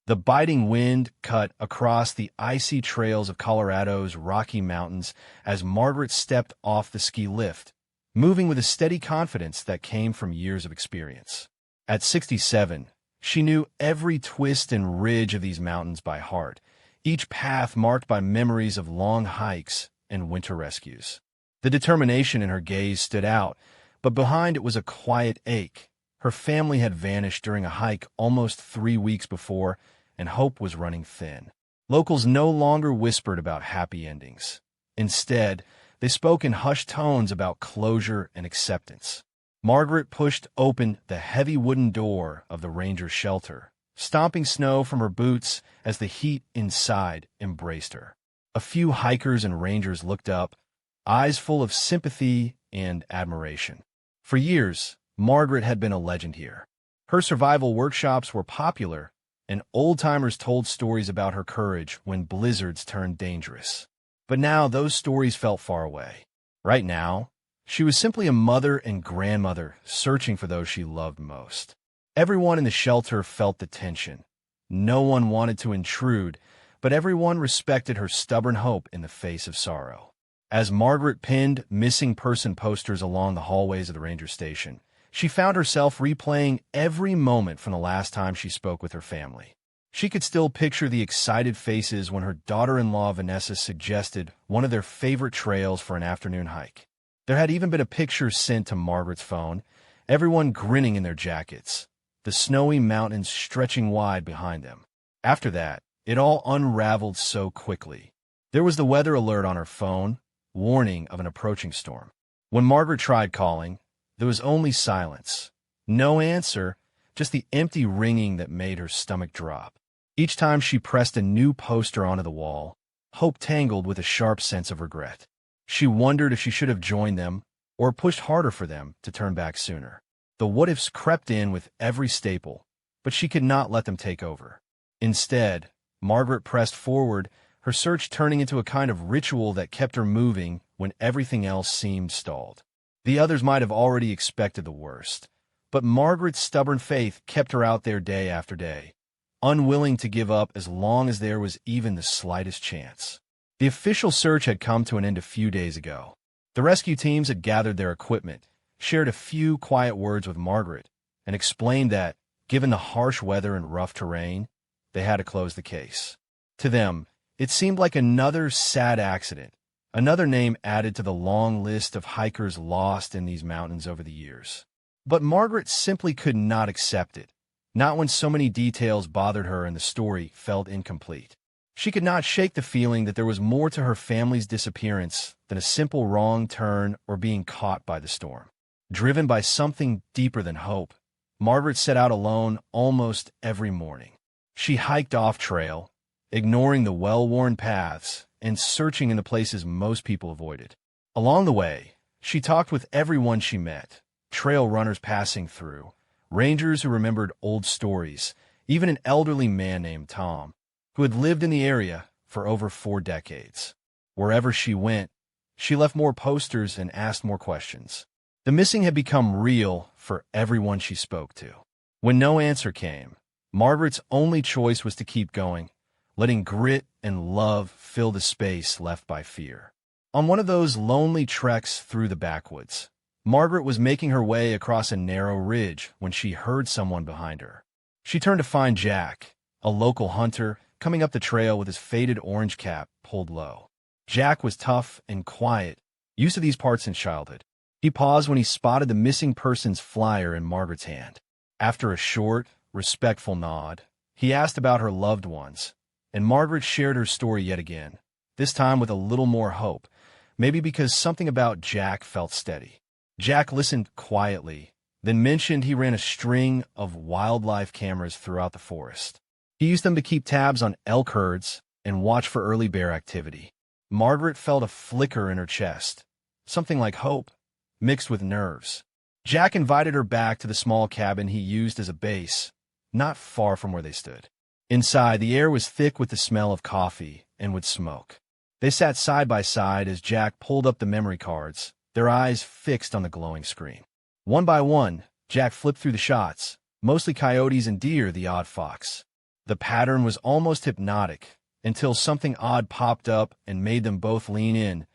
The biting wind cut across the icy trails of Colorado's Rocky Mountains as Margaret stepped off the ski lift, moving with a steady confidence that came from years of experience. At 67, she knew every twist and ridge of these mountains by heart, each path marked by memories of long hikes and winter rescues. The determination in her gaze stood out, but behind it was a quiet ache. Her family had vanished during a hike almost 3 weeks before, and hope was running thin. Locals no longer whispered about happy endings. Instead, they spoke in hushed tones about closure and acceptance. Margaret pushed open the heavy wooden door of the ranger shelter, stomping snow from her boots as the heat inside embraced her. A few hikers and rangers looked up, eyes full of sympathy and admiration. For years, Margaret had been a legend here. Her survival workshops were popular, and old-timers told stories about her courage when blizzards turned dangerous. But now those stories felt far away. Right now, she was simply a mother and grandmother searching for those she loved most. Everyone in the shelter felt the tension. No one wanted to intrude, but everyone respected her stubborn hope in the face of sorrow. As Margaret pinned missing person posters along the hallways of the ranger station, she found herself replaying every moment from the last time she spoke with her family. She could still picture the excited faces when her daughter-in-law Vanessa suggested one of their favorite trails for an afternoon hike. There had even been a picture sent to Margaret's phone, everyone grinning in their jackets, the snowy mountains stretching wide behind them. After that, it all unraveled so quickly. There was the weather alert on her phone, warning of an approaching storm. When Margaret tried calling, there was only silence. No answer, just the empty ringing that made her stomach drop. Each time she pressed a new poster onto the wall, hope tangled with a sharp sense of regret. She wondered if she should have joined them or pushed harder for them to turn back sooner. The what-ifs crept in with every staple, but she could not let them take over. Instead, Margaret pressed forward, her search turning into a kind of ritual that kept her moving when everything else seemed stalled. The others might have already expected the worst, but Margaret's stubborn faith kept her out there day after day, unwilling to give up as long as there was even the slightest chance. The official search had come to an end a few days ago. The rescue teams had gathered their equipment, shared a few quiet words with Margaret, and explained that, given the harsh weather and rough terrain, they had to close the case. To them, it seemed like another sad accident, another name added to the long list of hikers lost in these mountains over the years. But Margaret simply could not accept it, not when so many details bothered her and the story felt incomplete. She could not shake the feeling that there was more to her family's disappearance than a simple wrong turn or being caught by the storm. Driven by something deeper than hope, Margaret set out alone almost every morning. She hiked off-trail, ignoring the well-worn paths and searching in the places most people avoided. Along the way, she talked with everyone she met, trail runners passing through, rangers who remembered old stories, even an elderly man named Tom, who had lived in the area for over 4 decades. Wherever she went, she left more posters and asked more questions. The missing had become real for everyone she spoke to. When no answer came, Margaret's only choice was to keep going, letting grit and love fill the space left by fear. On one of those lonely treks through the backwoods, Margaret was making her way across a narrow ridge when she heard someone behind her. She turned to find Jack, a local hunter, coming up the trail with his faded orange cap pulled low. Jack was tough and quiet, used to these parts in childhood. He paused when he spotted the missing person's flyer in Margaret's hand. After a short, respectful nod, he asked about her loved ones, and Margaret shared her story yet again, this time with a little more hope, maybe because something about Jack felt steady. Jack listened quietly, then mentioned he ran a string of wildlife cameras throughout the forest. He used them to keep tabs on elk herds and watch for early bear activity. Margaret felt a flicker in her chest, something like hope, mixed with nerves. Jack invited her back to the small cabin he used as a base, not far from where they stood. Inside, the air was thick with the smell of coffee and wood smoke. They sat side by side as Jack pulled up the memory cards, their eyes fixed on the glowing screen. One by one, Jack flipped through the shots, mostly coyotes and deer, the odd fox. The pattern was almost hypnotic, until something odd popped up and made them both lean in,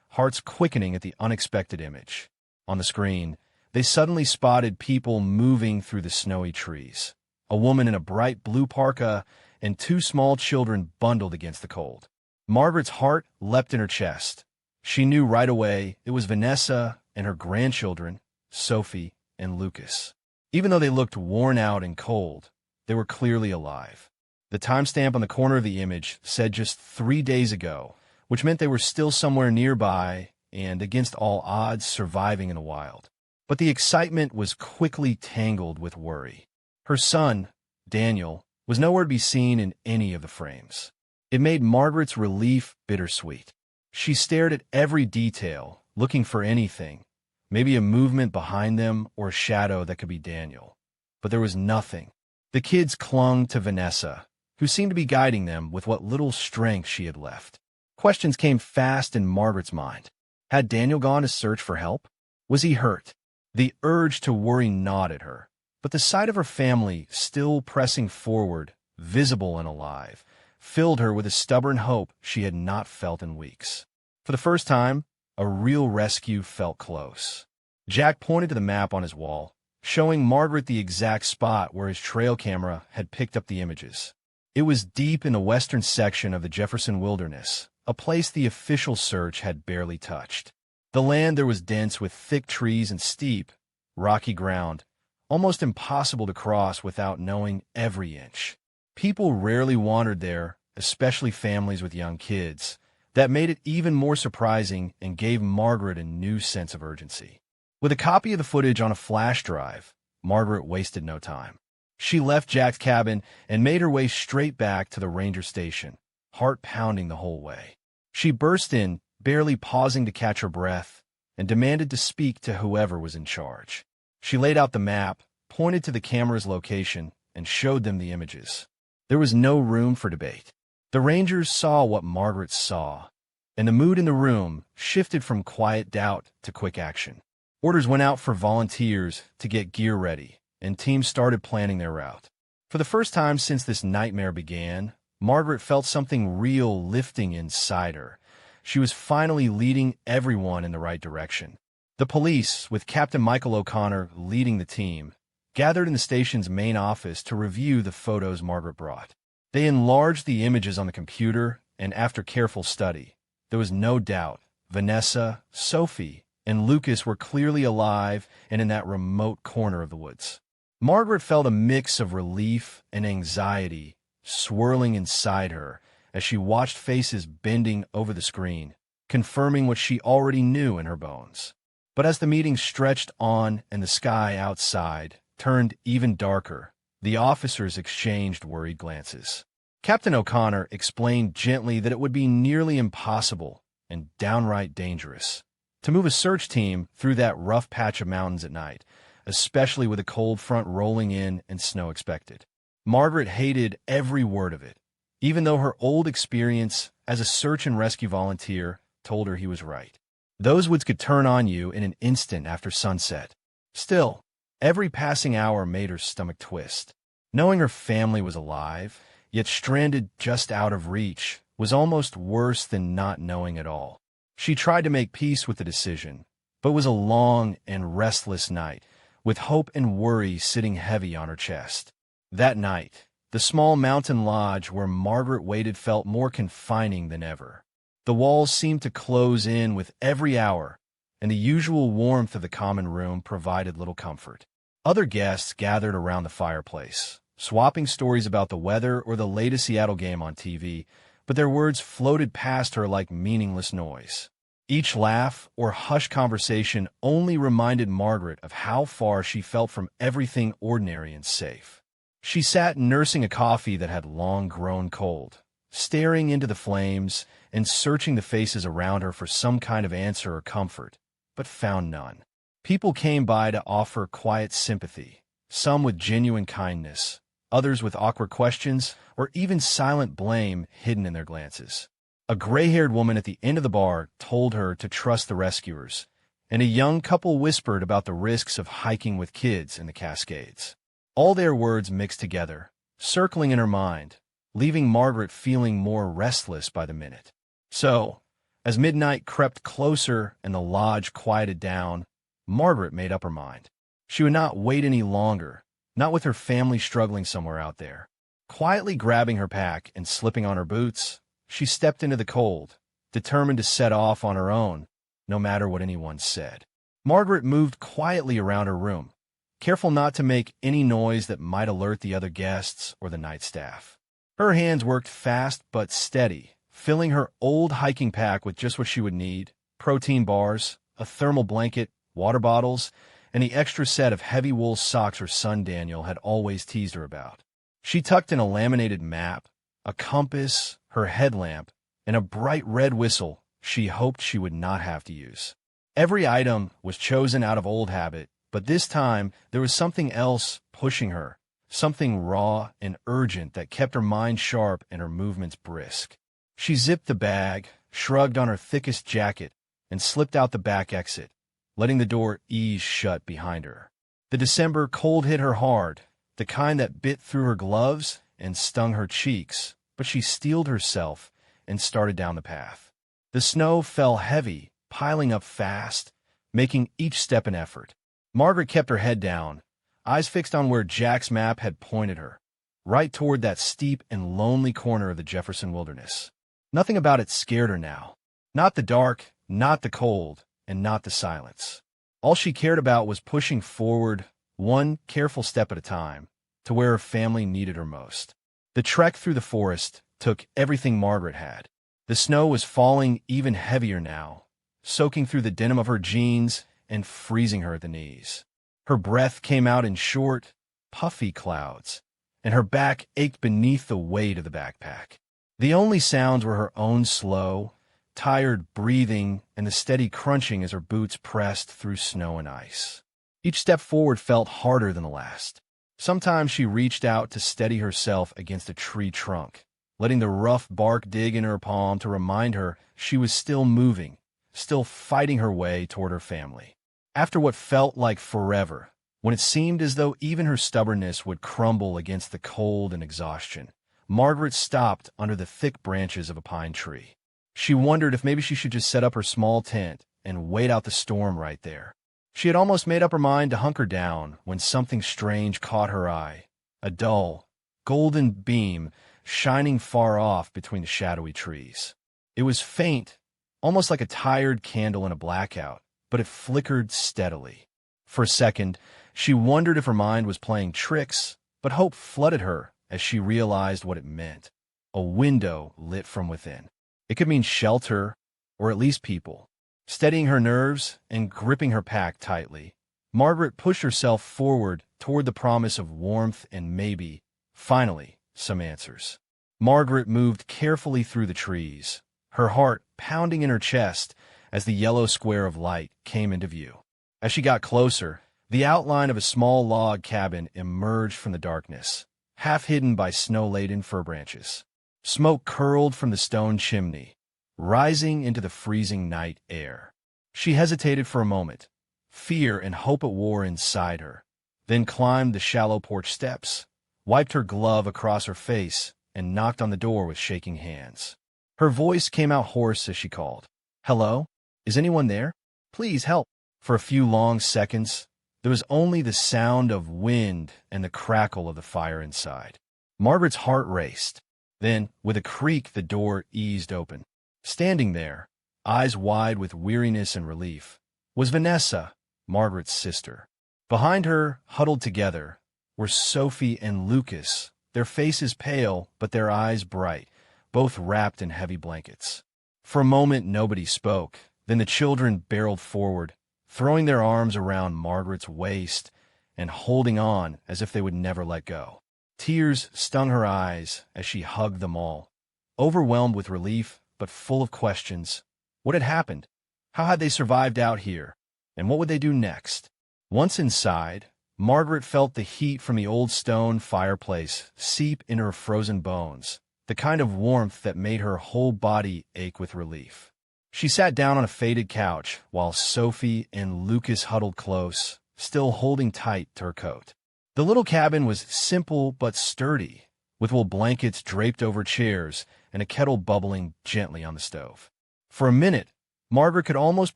hearts quickening at the unexpected image. On the screen, they suddenly spotted people moving through the snowy trees. A woman in a bright blue parka and two small children bundled against the cold. Margaret's heart leapt in her chest. She knew right away it was Vanessa and her grandchildren, Sophie and Lucas. Even though they looked worn out and cold, they were clearly alive. The timestamp on the corner of the image said just 3 days ago, which meant they were still somewhere nearby and, against all odds, surviving in the wild. But the excitement was quickly tangled with worry. Her son, Daniel, was nowhere to be seen in any of the frames. It made Margaret's relief bittersweet. She stared at every detail, looking for anything, maybe a movement behind them or a shadow that could be Daniel. But there was nothing. The kids clung to Vanessa, who seemed to be guiding them with what little strength she had left. Questions came fast in Margaret's mind. Had Daniel gone to search for help? Was he hurt? The urge to worry gnawed at her, but the sight of her family still pressing forward, visible and alive, filled her with a stubborn hope she had not felt in weeks. For the first time, a real rescue felt close. Jack pointed to the map on his wall, showing Margaret the exact spot where his trail camera had picked up the images. It was deep in the western section of the Jefferson Wilderness, a place the official search had barely touched. The land there was dense with thick trees and steep, rocky ground, almost impossible to cross without knowing every inch. People rarely wandered there, especially families with young kids. That made it even more surprising and gave Margaret a new sense of urgency. With a copy of the footage on a flash drive, Margaret wasted no time. She left Jack's cabin and made her way straight back to the ranger station, heart pounding the whole way. She burst in, barely pausing to catch her breath, and demanded to speak to whoever was in charge. She laid out the map, pointed to the camera's location, and showed them the images. There was no room for debate. The Rangers saw what Margaret saw, and the mood in the room shifted from quiet doubt to quick action. Orders went out for volunteers to get gear ready, and teams started planning their route. For the first time since this nightmare began, Margaret felt something real lifting inside her. She was finally leading everyone in the right direction. The police, with Captain Michael O'Connor leading the team, gathered in the station's main office to review the photos Margaret brought. They enlarged the images on the computer, and after careful study, there was no doubt Vanessa, Sophie, and Lucas were clearly alive and in that remote corner of the woods. Margaret felt a mix of relief and anxiety swirling inside her as she watched faces bending over the screen, confirming what she already knew in her bones. But as the meeting stretched on and the sky outside turned even darker, the officers exchanged worried glances. Captain O'Connor explained gently that it would be nearly impossible and downright dangerous to move a search team through that rough patch of mountains at night, especially with a cold front rolling in and snow expected. Margaret hated every word of it, even though her old experience as a search and rescue volunteer told her he was right. Those woods could turn on you in an instant after sunset. Still, every passing hour made her stomach twist. Knowing her family was alive, yet stranded just out of reach, was almost worse than not knowing at all. She tried to make peace with the decision, but it was a long and restless night, with hope and worry sitting heavy on her chest. That night, the small mountain lodge where Margaret waited felt more confining than ever. The walls seemed to close in with every hour, and the usual warmth of the common room provided little comfort. Other guests gathered around the fireplace, swapping stories about the weather or the latest Seattle game on TV, but their words floated past her like meaningless noise. Each laugh or hushed conversation only reminded Margaret of how far she felt from everything ordinary and safe. She sat nursing a coffee that had long grown cold, staring into the flames and searching the faces around her for some kind of answer or comfort, but found none. People came by to offer quiet sympathy, some with genuine kindness, others with awkward questions, or even silent blame hidden in their glances. A gray-haired woman at the end of the bar told her to trust the rescuers, and a young couple whispered about the risks of hiking with kids in the Cascades. All their words mixed together, circling in her mind, leaving Margaret feeling more restless by the minute. So, as midnight crept closer and the lodge quieted down, Margaret made up her mind. She would not wait any longer, not with her family struggling somewhere out there. Quietly grabbing her pack and slipping on her boots, she stepped into the cold, determined to set off on her own, no matter what anyone said. Margaret moved quietly around her room, careful not to make any noise that might alert the other guests or the night staff. Her hands worked fast but steady, filling her old hiking pack with just what she would need: protein bars, a thermal blanket, water bottles, and the extra set of heavy wool socks her son Daniel had always teased her about. She tucked in a laminated map, a compass, her headlamp, and a bright red whistle she hoped she would not have to use. Every item was chosen out of old habit, but this time there was something else pushing her, something raw and urgent that kept her mind sharp and her movements brisk. She zipped the bag, shrugged on her thickest jacket, and slipped out the back exit, letting the door ease shut behind her. The December cold hit her hard, the kind that bit through her gloves and stung her cheeks, but she steeled herself and started down the path. The snow fell heavy, piling up fast, making each step an effort. Margaret kept her head down, eyes fixed on where Jack's map had pointed her, right toward that steep and lonely corner of the Jefferson Wilderness. Nothing about it scared her now. Not the dark, not the cold, and not the silence. All she cared about was pushing forward, one careful step at a time, to where her family needed her most. The trek through the forest took everything Margaret had. The snow was falling even heavier now, soaking through the denim of her jeans and freezing her at the knees. Her breath came out in short, puffy clouds, and her back ached beneath the weight of the backpack. The only sounds were her own slow, tired breathing and the steady crunching as her boots pressed through snow and ice. Each step forward felt harder than the last. Sometimes she reached out to steady herself against a tree trunk, letting the rough bark dig in her palm to remind her she was still moving, still fighting her way toward her family. After what felt like forever, when it seemed as though even her stubbornness would crumble against the cold and exhaustion, Margaret stopped under the thick branches of a pine tree. She wondered if maybe she should just set up her small tent and wait out the storm right there. She had almost made up her mind to hunker down when something strange caught her eye, a dull, golden beam shining far off between the shadowy trees. It was faint, almost like a tired candle in a blackout, but it flickered steadily. For a second, she wondered if her mind was playing tricks, but hope flooded her as she realized what it meant: a window lit from within. It could mean shelter, or at least people. Steadying her nerves and gripping her pack tightly, Margaret pushed herself forward toward the promise of warmth and maybe, finally, some answers. Margaret moved carefully through the trees, her heart pounding in her chest as the yellow square of light came into view. As she got closer, the outline of a small log cabin emerged from the darkness, half hidden by snow-laden fir branches. Smoke curled from the stone chimney, rising into the freezing night air. She hesitated for a moment, fear and hope at war inside her, then climbed the shallow porch steps, wiped her glove across her face, and knocked on the door with shaking hands. Her voice came out hoarse as she called, "Hello? Is anyone there? Please help." For a few long seconds, there was only the sound of wind and the crackle of the fire inside. Margaret's heart raced. Then, with a creak, the door eased open. Standing there, eyes wide with weariness and relief, was Vanessa, Margaret's sister. Behind her, huddled together, were Sophie and Lucas, their faces pale but their eyes bright, both wrapped in heavy blankets. For a moment, nobody spoke. Then the children barreled forward, throwing their arms around Margaret's waist and holding on as if they would never let go. Tears stung her eyes as she hugged them all, overwhelmed with relief but full of questions. What had happened? How had they survived out here? And what would they do next? Once inside, Margaret felt the heat from the old stone fireplace seep into her frozen bones, the kind of warmth that made her whole body ache with relief. She sat down on a faded couch while Sophie and Lucas huddled close, still holding tight to her coat. The little cabin was simple but sturdy, with wool blankets draped over chairs and a kettle bubbling gently on the stove. For a minute, Margaret could almost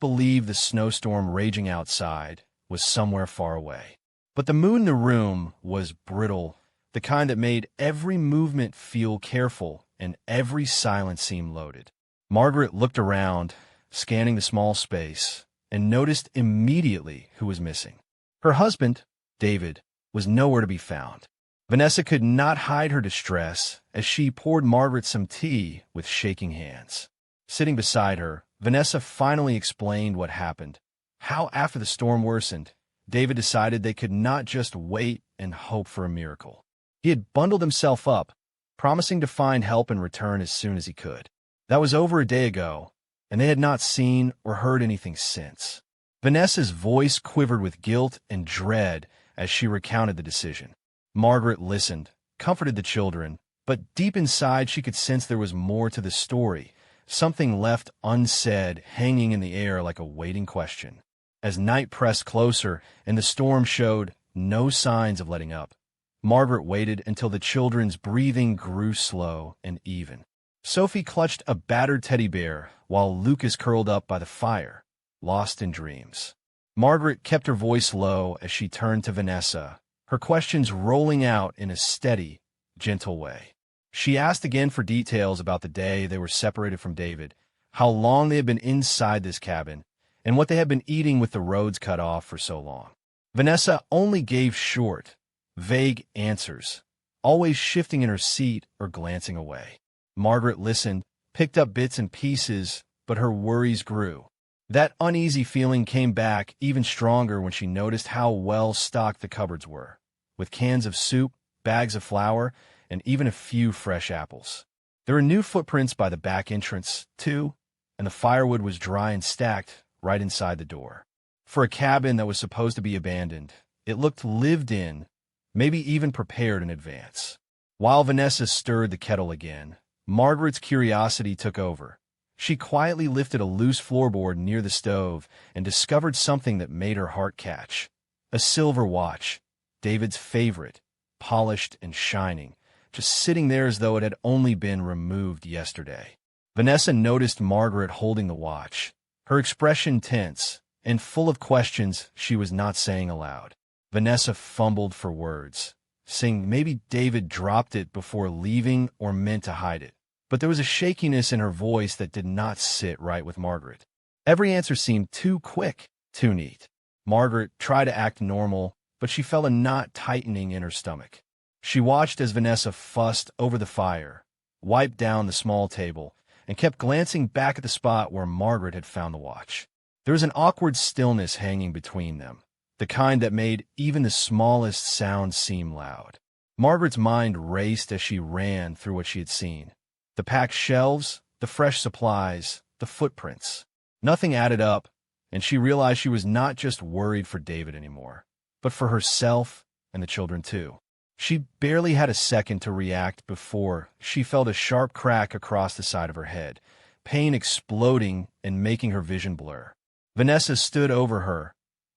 believe the snowstorm raging outside was somewhere far away. But the mood in the room was brittle, the kind that made every movement feel careful and every silence seem loaded. Margaret looked around, scanning the small space, and noticed immediately who was missing. Her husband, David, was nowhere to be found. Vanessa could not hide her distress as she poured Margaret some tea with shaking hands. Sitting beside her, Vanessa finally explained what happened, how after the storm worsened, David decided they could not just wait and hope for a miracle. He had bundled himself up, promising to find help and return as soon as he could. That was over a day ago, and they had not seen or heard anything since. Vanessa's voice quivered with guilt and dread as she recounted the decision. Margaret listened, comforted the children, but deep inside she could sense there was more to the story, something left unsaid, hanging in the air like a waiting question. As night pressed closer and the storm showed no signs of letting up, Margaret waited until the children's breathing grew slow and even. Sophie clutched a battered teddy bear while Lucas curled up by the fire, lost in dreams. Margaret kept her voice low as she turned to Vanessa, her questions rolling out in a steady, gentle way. She asked again for details about the day they were separated from David, how long they had been inside this cabin, and what they had been eating with the roads cut off for so long. Vanessa only gave short, vague answers, always shifting in her seat or glancing away. Margaret listened, picked up bits and pieces, but her worries grew. That uneasy feeling came back even stronger when she noticed how well stocked the cupboards were, with cans of soup, bags of flour, and even a few fresh apples. There were new footprints by the back entrance, too, and the firewood was dry and stacked right inside the door. For a cabin that was supposed to be abandoned, it looked lived in, maybe even prepared in advance. While Vanessa stirred the kettle again, Margaret's curiosity took over. She quietly lifted a loose floorboard near the stove and discovered something that made her heart catch. A silver watch, David's favorite, polished and shining, just sitting there as though it had only been removed yesterday. Vanessa noticed Margaret holding the watch, her expression tense and full of questions she was not saying aloud. Vanessa fumbled for words, saying maybe David dropped it before leaving or meant to hide it. But there was a shakiness in her voice that did not sit right with Margaret. Every answer seemed too quick, too neat. Margaret tried to act normal, but she felt a knot tightening in her stomach. She watched as Vanessa fussed over the fire, wiped down the small table, and kept glancing back at the spot where Margaret had found the watch. There was an awkward stillness hanging between them, the kind that made even the smallest sound seem loud. Margaret's mind raced as she ran through what she had seen. The packed shelves, the fresh supplies, the footprints. Nothing added up, and she realized she was not just worried for David anymore, but for herself and the children too. She barely had a second to react before she felt a sharp crack across the side of her head, pain exploding and making her vision blur. Vanessa stood over her,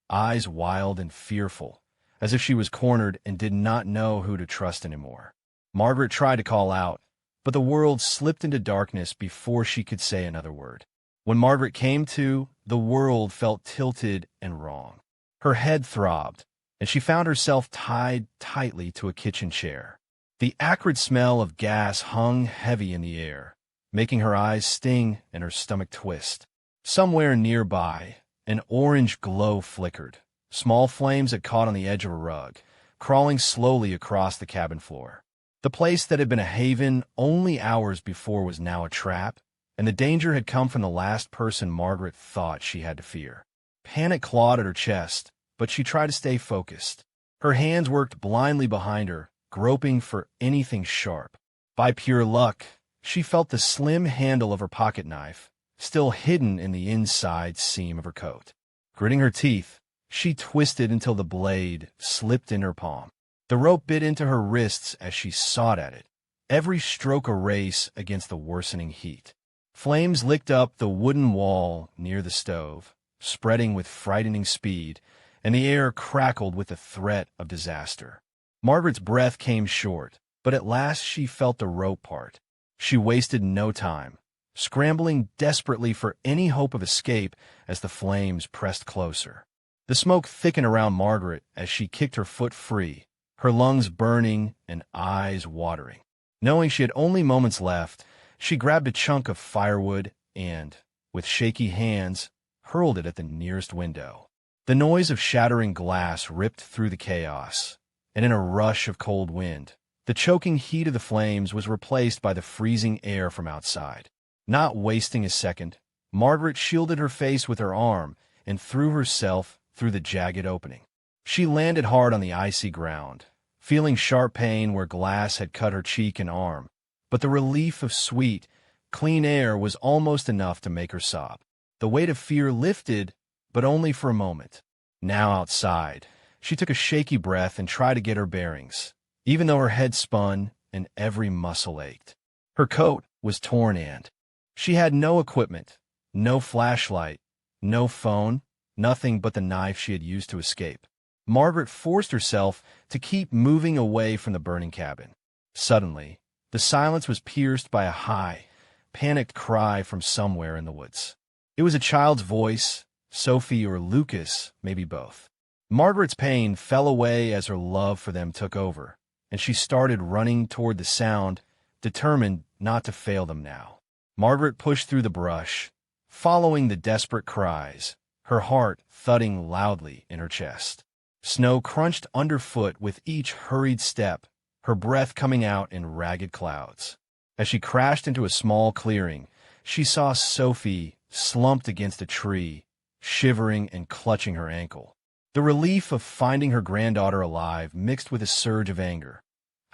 eyes wild and fearful, as if she was cornered and did not know who to trust anymore. Margaret tried to call out, but the world slipped into darkness before she could say another word. When Margaret came to, the world felt tilted and wrong. Her head throbbed, and she found herself tied tightly to a kitchen chair. The acrid smell of gas hung heavy in the air, making her eyes sting and her stomach twist. Somewhere nearby, an orange glow flickered. Small flames had caught on the edge of a rug, crawling slowly across the cabin floor. The place that had been a haven only hours before was now a trap, and the danger had come from the last person Margaret thought she had to fear. Panic clawed at her chest, but she tried to stay focused. Her hands worked blindly behind her, groping for anything sharp. By pure luck, she felt the slim handle of her pocket knife, still hidden in the inside seam of her coat. Gritting her teeth, she twisted until the blade slipped in her palm. The rope bit into her wrists as she sawed at it, every stroke a race against the worsening heat. Flames licked up the wooden wall near the stove, spreading with frightening speed, and the air crackled with the threat of disaster. Margaret's breath came short, but at last she felt the rope part. She wasted no time, scrambling desperately for any hope of escape as the flames pressed closer. The smoke thickened around Margaret as she kicked her foot free, her lungs burning and eyes watering. Knowing she had only moments left, she grabbed a chunk of firewood and, with shaky hands, hurled it at the nearest window. The noise of shattering glass ripped through the chaos, and in a rush of cold wind, the choking heat of the flames was replaced by the freezing air from outside. Not wasting a second, Margaret shielded her face with her arm and threw herself through the jagged opening. She landed hard on the icy ground, feeling sharp pain where glass had cut her cheek and arm, but the relief of sweet, clean air was almost enough to make her sob. The weight of fear lifted, but only for a moment. Now outside, she took a shaky breath and tried to get her bearings, even though her head spun and every muscle ached. Her coat was torn and she had no equipment, no flashlight, no phone, nothing but the knife she had used to escape. Margaret forced herself to keep moving away from the burning cabin. Suddenly, the silence was pierced by a high, panicked cry from somewhere in the woods. It was a child's voice, Sophie or Lucas, maybe both. Margaret's pain fell away as her love for them took over, and she started running toward the sound, determined not to fail them now. Margaret pushed through the brush, following the desperate cries, her heart thudding loudly in her chest. Snow crunched underfoot with each hurried step, her breath coming out in ragged clouds. As she crashed into a small clearing, she saw Sophie slumped against a tree, shivering and clutching her ankle. The relief of finding her granddaughter alive mixed with a surge of anger.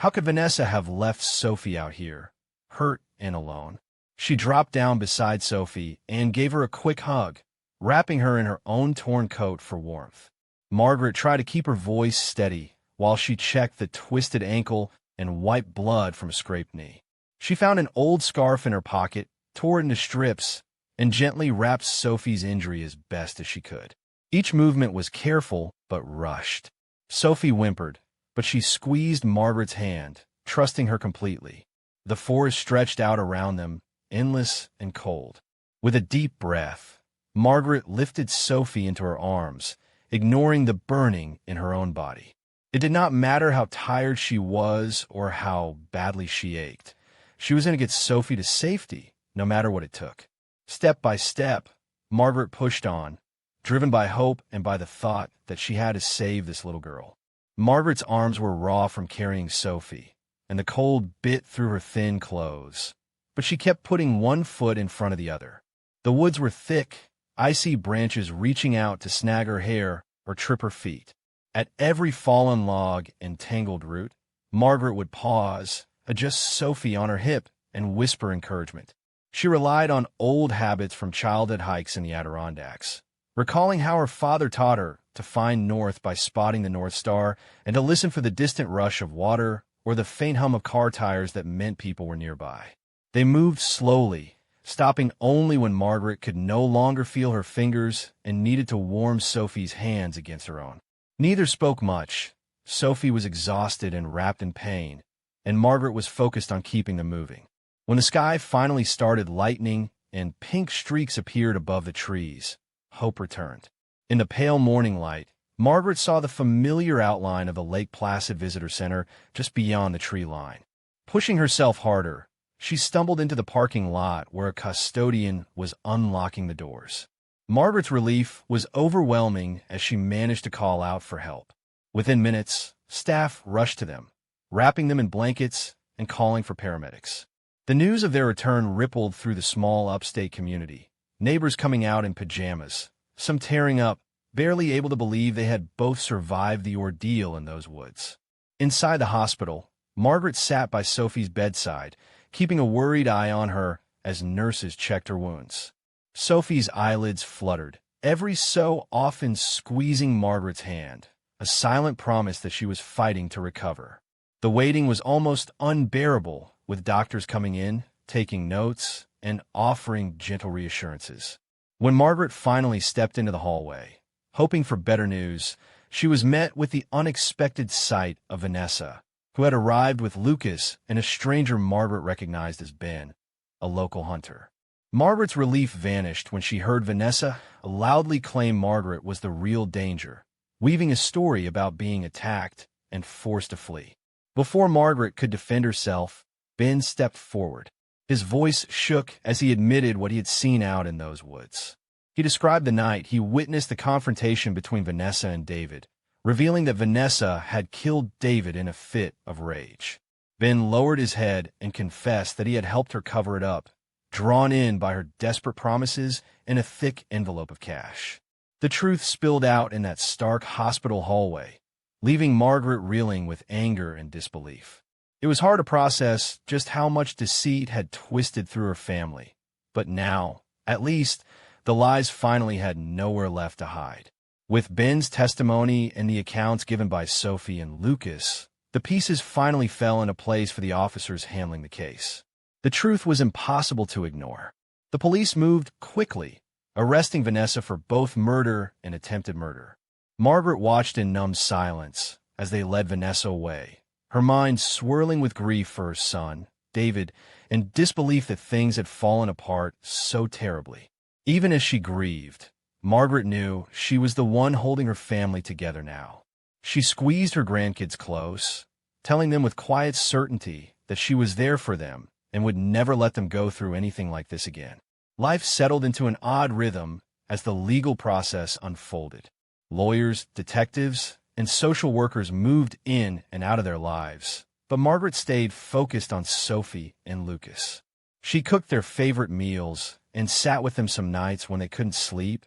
How could Vanessa have left Sophie out here, hurt and alone? She dropped down beside Sophie and gave her a quick hug, wrapping her in her own torn coat for warmth. Margaret tried to keep her voice steady while she checked the twisted ankle and wiped blood from a scraped knee. She found an old scarf in her pocket, tore it into strips, and gently wrapped Sophie's injury as best as she could. Each movement was careful but rushed. Sophie whimpered, but she squeezed Margaret's hand, trusting her completely. The forest stretched out around them, endless and cold. With a deep breath, Margaret lifted Sophie into her arms, ignoring the burning in her own body. It did not matter how tired she was or how badly she ached. She was going to get Sophie to safety, no matter what it took. Step by step, Margaret pushed on, driven by hope and by the thought that she had to save this little girl. Margaret's arms were raw from carrying Sophie, and the cold bit through her thin clothes. But she kept putting one foot in front of the other. The woods were thick, icy branches reaching out to snag her hair or trip her feet. At every fallen log and tangled root, Margaret would pause, adjust Sophie on her hip, and whisper encouragement. She relied on old habits from childhood hikes in the Adirondacks, recalling how her father taught her to find north by spotting the North Star and to listen for the distant rush of water or the faint hum of car tires that meant people were nearby. They moved slowly, stopping only when Margaret could no longer feel her fingers and needed to warm Sophie's hands against her own. Neither spoke much. Sophie was exhausted and wrapped in pain, and Margaret was focused on keeping them moving. When the sky finally started lightening and pink streaks appeared above the trees, hope returned. In the pale morning light, Margaret saw the familiar outline of the Lake Placid Visitor Center just beyond the tree line. Pushing herself harder, she stumbled into the parking lot where a custodian was unlocking the doors. Margaret's relief was overwhelming as she managed to call out for help. Within minutes, staff rushed to them, wrapping them in blankets and calling for paramedics. The news of their return rippled through the small upstate community, neighbors coming out in pajamas, some tearing up, barely able to believe they had both survived the ordeal in those woods. Inside the hospital, Margaret sat by Sophie's bedside, keeping a worried eye on her as nurses checked her wounds. Sophie's eyelids fluttered, every so often squeezing Margaret's hand, a silent promise that she was fighting to recover. The waiting was almost unbearable, with doctors coming in, taking notes, and offering gentle reassurances. When Margaret finally stepped into the hallway, hoping for better news, she was met with the unexpected sight of Vanessa, who had arrived with Lucas and a stranger Margaret recognized as Ben, a local hunter. Margaret's relief vanished when she heard Vanessa loudly claim Margaret was the real danger, weaving a story about being attacked and forced to flee. Before Margaret could defend herself, Ben stepped forward. His voice shook as he admitted what he had seen out in those woods. He described the night he witnessed the confrontation between Vanessa and David, revealing that Vanessa had killed David in a fit of rage. Ben lowered his head and confessed that he had helped her cover it up, drawn in by her desperate promises and a thick envelope of cash. The truth spilled out in that stark hospital hallway, leaving Margaret reeling with anger and disbelief. It was hard to process just how much deceit had twisted through her family, but now, at least, the lies finally had nowhere left to hide. With Ben's testimony and the accounts given by Sophie and Lucas, the pieces finally fell into place for the officers handling the case. The truth was impossible to ignore. The police moved quickly, arresting Vanessa for both murder and attempted murder. Margaret watched in numb silence as they led Vanessa away, her mind swirling with grief for her son, David, and disbelief that things had fallen apart so terribly. Even as she grieved, Margaret knew she was the one holding her family together now. She squeezed her grandkids close, telling them with quiet certainty that she was there for them and would never let them go through anything like this again. Life settled into an odd rhythm as the legal process unfolded. Lawyers, detectives, and social workers moved in and out of their lives, but Margaret stayed focused on Sophie and Lucas. She cooked their favorite meals and sat with them some nights when they couldn't sleep,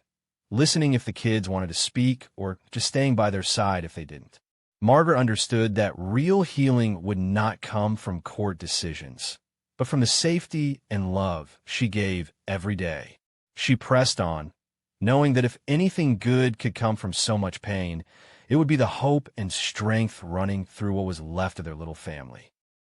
listening if the kids wanted to speak or just staying by their side if they didn't. Margaret understood that real healing would not come from court decisions, but from the safety and love she gave every day. She pressed on, knowing that if anything good could come from so much pain, it would be the hope and strength running through what was left of their little family.